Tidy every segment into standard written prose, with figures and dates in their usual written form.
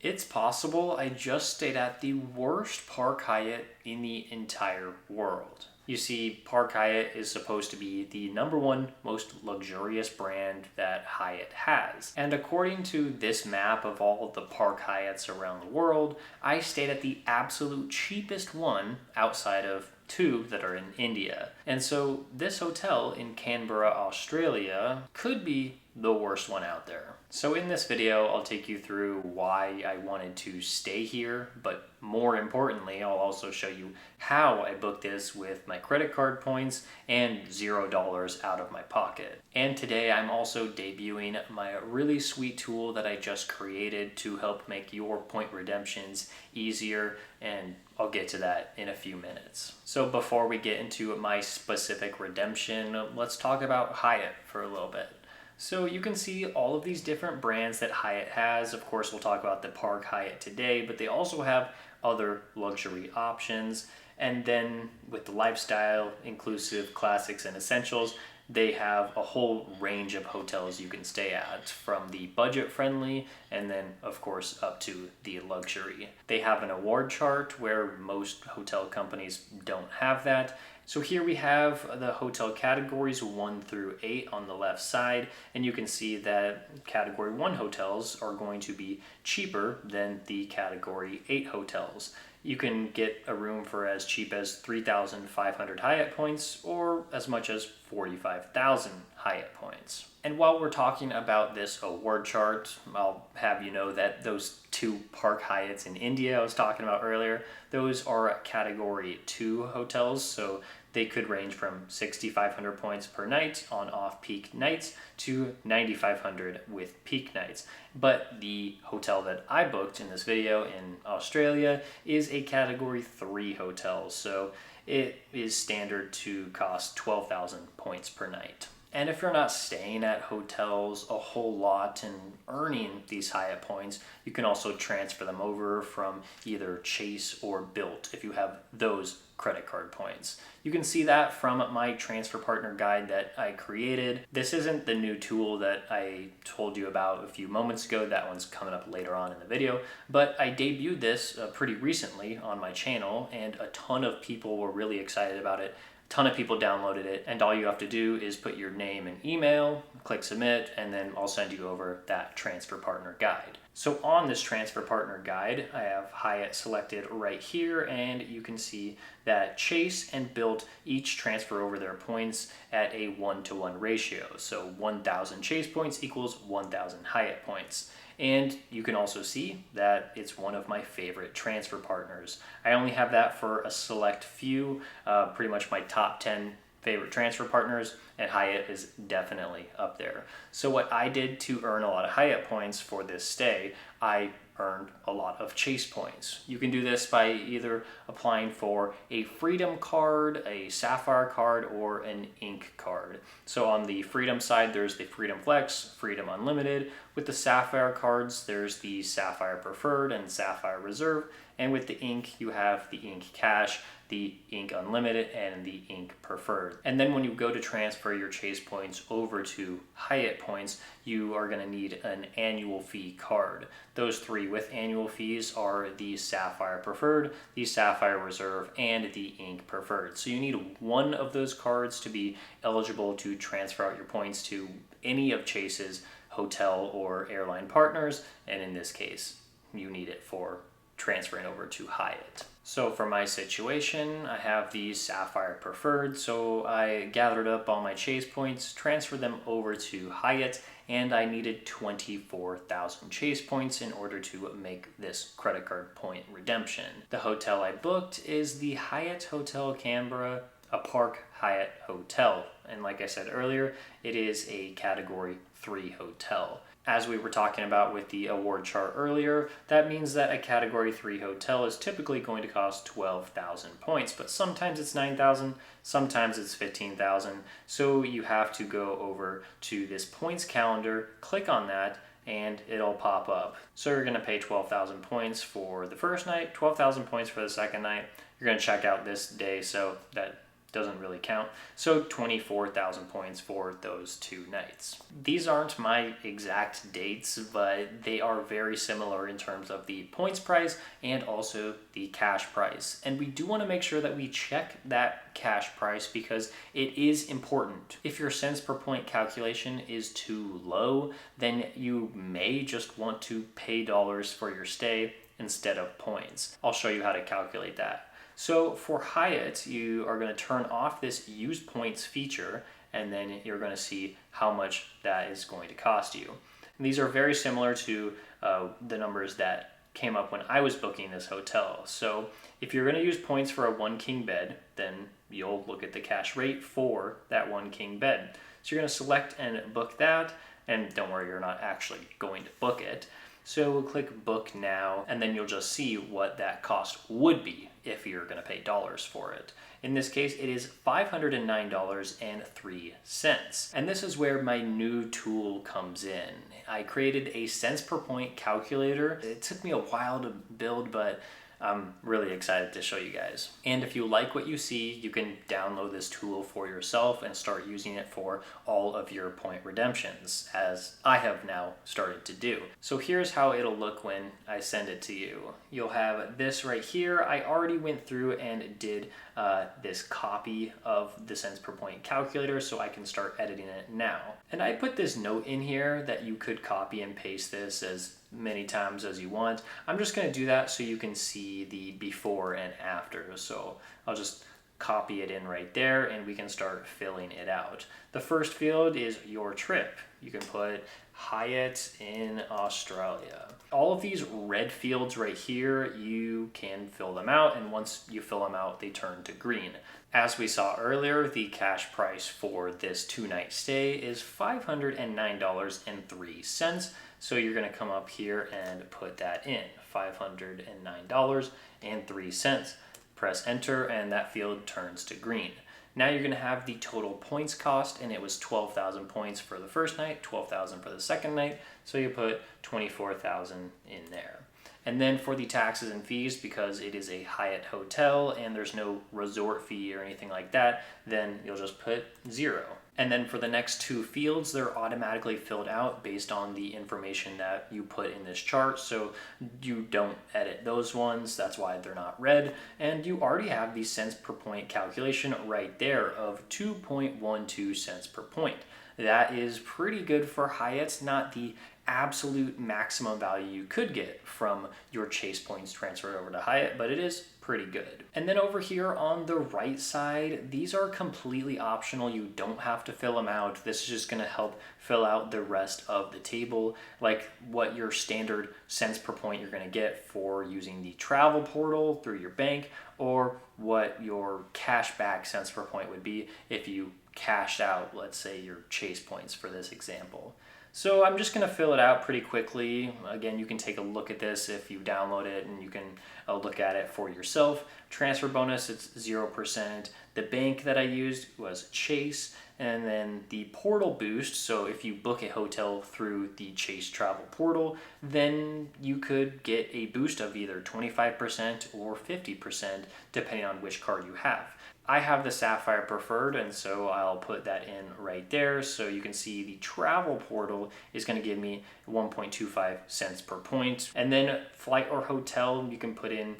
It's possible I just stayed at the worst Park Hyatt in the entire world. You see, Park Hyatt is supposed to be the #1 most luxurious brand that Hyatt has. And according to this map of all of the Park Hyatts around the world, I stayed at the absolute cheapest one outside of two that are in India. And so this hotel in Canberra, Australia could be the worst one out there. So in this video, I'll take you through why I wanted to stay here, but more importantly, I'll also show you how I booked this with my credit card points and $0 out of my pocket. And today I'm also debuting my really sweet tool that I just created to help make your point redemptions easier, and I'll get to that in a few minutes. So before we get into my specific redemption, let's talk about Hyatt for a little bit. So you can see all of these different brands that Hyatt has. Of course, we'll talk about the Park Hyatt today, but they also have other luxury options. And then with the lifestyle, inclusive, classics, and essentials, they have a whole range of hotels you can stay at, from the budget friendly and then of course up to the luxury. They have an award chart where most hotel companies don't have that. So here we have the hotel categories 1 through 8 on the left side, and you can see that category 1 hotels are going to be cheaper than the category 8 hotels. You can get a room for as cheap as 3,500 Hyatt points or as much as 45,000 Hyatt points. And while we're talking about this award chart, I'll have you know that those two Park Hyatts in India I was talking about earlier, those are category 2 hotels, so they could range from 6,500 points per night on off-peak nights to 9,500 with peak nights. But the hotel that I booked in this video in Australia is a category 3 hotel, so it is standard to cost 12,000 points per night. And if you're not staying at hotels a whole lot and earning these Hyatt points, you can also transfer them over from either Chase or Bilt if you have those credit card points. You can see that from my transfer partner guide that I created. This isn't the new tool that I told you about a few moments ago. That one's coming up later on in the video. But I debuted this pretty recently on my channel, and a ton of people were really excited about it. Ton of people downloaded it, and all you have to do is put your name and email, click submit, and then I'll send you over that transfer partner guide. So on this transfer partner guide, I have Hyatt selected right here, and you can see that Chase and Bilt each transfer over their points at a 1-to-1 ratio. So 1,000 Chase points equals 1,000 Hyatt points. And you can also see that it's one of my favorite transfer partners. I only have that for a select few, pretty much my top 10 favorite transfer partners, and Hyatt is definitely up there. So what I did to earn a lot of Hyatt points for this stay, I earned a lot of Chase points. You can do this by either applying for a Freedom card, a Sapphire card, or an Ink card. So on the Freedom side, there's the Freedom Flex, Freedom Unlimited. With the Sapphire cards, there's the Sapphire Preferred and Sapphire Reserve. And with the Ink, you have the Ink Cash, the Ink Unlimited, and the Ink Preferred. And then when you go to transfer your Chase points over to Hyatt points, you are going to need an annual fee card. Those three with annual fees are the Sapphire Preferred, the Sapphire Reserve, and the Ink Preferred. So you need one of those cards to be eligible to transfer out your points to any of Chase's hotel or airline partners, and in this case, you need it for transferring over to Hyatt. So for my situation, I have the Sapphire Preferred, so I gathered up all my Chase points, transferred them over to Hyatt, and I needed 24,000 Chase points in order to make this credit card point redemption. The hotel I booked is the Hyatt Hotel Canberra, a Park Hyatt hotel. And like I said earlier, it is a category 3 hotel. As we were talking about with the award chart earlier, that means that a category 3 hotel is typically going to cost 12,000 points, but sometimes it's 9,000, sometimes it's 15,000. So you have to go over to this points calendar, click on that, and it'll pop up. So you're gonna pay 12,000 points for the first night, 12,000 points for the second night. You're gonna check out this day, so that doesn't really count. So 24,000 points for those 2 nights. These aren't my exact dates, but they are very similar in terms of the points price and also the cash price. And we do want to make sure that we check that cash price because it is important. If your cents per point calculation is too low, then you may just want to pay dollars for your stay instead of points. I'll show you how to calculate that. So for Hyatt, you are going to turn off this use points feature, and then you're going to see how much that is going to cost you. And these are very similar to the numbers that came up when I was booking this hotel. So if you're going to use points for a 1 king bed, then you'll look at the cash rate for that 1 king bed. So you're going to select and book that, and don't worry, you're not actually going to book it. So we'll click book now, and then you'll just see what that cost would be if you're going to pay dollars for it. In this case, it is $509.03. And this is where my new tool comes in. I created a cents per point calculator. It took me a while to build, but I'm really excited to show you guys. And if you like what you see, you can download this tool for yourself and start using it for all of your point redemptions, as I have now started to do. So here's how it'll look when I send it to you. You'll have this right here. I already went through and did this copy of the cents per point calculator, so I can start editing it now. And I put this note in here that you could copy and paste this as many times as you want. I'm just going to do that so you can see the before and after. So I'll just copy it in right there and we can start filling it out. The first field is your trip. You can put Hyatt in Australia. All of these red fields right here, you can fill them out, and once you fill them out, they turn to green. As we saw earlier, the cash price for this 2-night stay is $509.03. So you're going to come up here and put that in, $509.03. Press enter and that field turns to green. Now you're going to have the total points cost, and it was 12,000 points for the first night, 12,000 for the second night, so you put 24,000 in there. And then for the taxes and fees, because it is a Hyatt hotel and there's no resort fee or anything like that, then you'll just put 0. And then for the next 2 fields, they're automatically filled out based on the information that you put in this chart. So you don't edit those ones. That's why they're not red. And you already have the cents per point calculation right there of 2.12 cents per point. That is pretty good for Hyatt, not the absolute maximum value you could get from your Chase points transferred over to Hyatt, but it is pretty good. And then over here on the right side, these are completely optional. You don't have to fill them out. This is just going to help fill out the rest of the table, like what your standard cents per point you're going to get for using the travel portal through your bank, or what your cashback cents per point would be if you cashed out, let's say, your Chase points for this example. So I'm just going to fill it out pretty quickly. Again, you can take a look at this if you download it, and you can look at it for yourself. Transfer bonus, it's 0%. The bank that I used was Chase, and then the portal boost. So if you book a hotel through the Chase travel portal, then you could get a boost of either 25% or 50%, depending on which card you have. I have the Sapphire Preferred, and so I'll put that in right there. So you can see the travel portal is going to give me 1.25 cents per point. And then flight or hotel, you can put in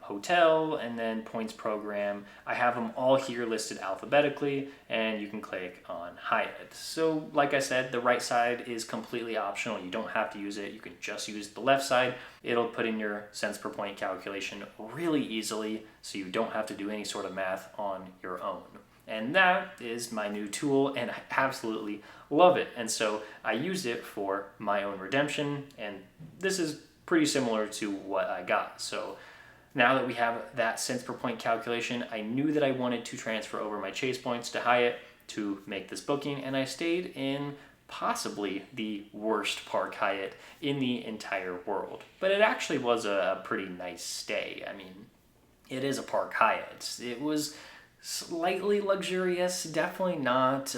hotel and then points program. I have them all here listed alphabetically, and you can click on Hyatt. So like I said, the right side is completely optional. You don't have to use it. You can just use the left side. It'll put in your cents per point calculation really easily, so you don't have to do any sort of math on your own. And that is my new tool, and I absolutely love it. And so I used it for my own redemption, and this is pretty similar to what I got. So now that we have that cents per point calculation, I knew that I wanted to transfer over my Chase points to Hyatt to make this booking, and I stayed in possibly the worst Park Hyatt in the entire world. But it actually was a pretty nice stay. I mean, it is a Park Hyatt. It was slightly luxurious, definitely not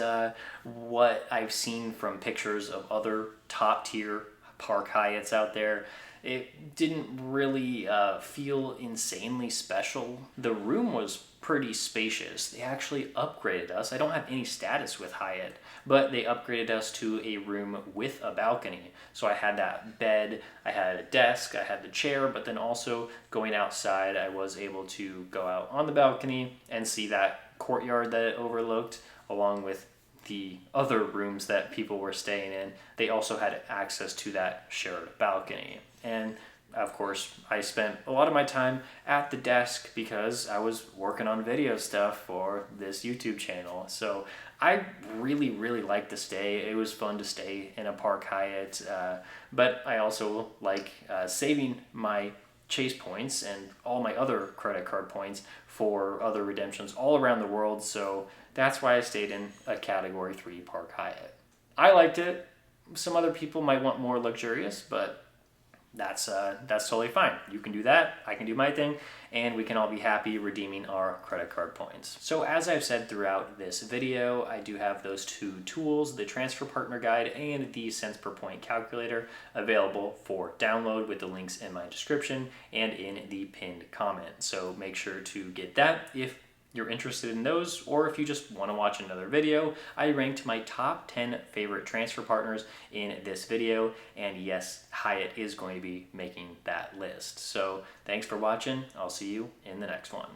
what I've seen from pictures of other top tier Park Hyatts out there. it didn't really feel insanely special. The room was pretty spacious. They actually upgraded us. I don't have any status with Hyatt, but they upgraded us to a room with a balcony. So I had that bed, I had a desk, I had the chair, but then also going outside, I was able to go out on the balcony and see that courtyard that it overlooked, along with the other rooms that people were staying in. They also had access to that shared balcony. And of course, I spent a lot of my time at the desk because I was working on video stuff for this YouTube channel. So I really, really liked the stay. It was fun to stay in a Park Hyatt, but I also like saving my Chase points and all my other credit card points for other redemptions all around the world. So that's why I stayed in a Category 3 Park Hyatt. I liked it. Some other people might want more luxurious, but that's totally fine. You can do that, I can do my thing, and we can all be happy redeeming our credit card points. So as I've said throughout this video, I do have those two tools, the Transfer Partner Guide and the cents per point calculator, available for download with the links in my description and in the pinned comment. So make sure to get that if you're interested in those, or if you just want to watch another video. I ranked my top 10 favorite transfer partners in this video, and yes, Hyatt is going to be making that list. So thanks for watching. I'll see you in the next one.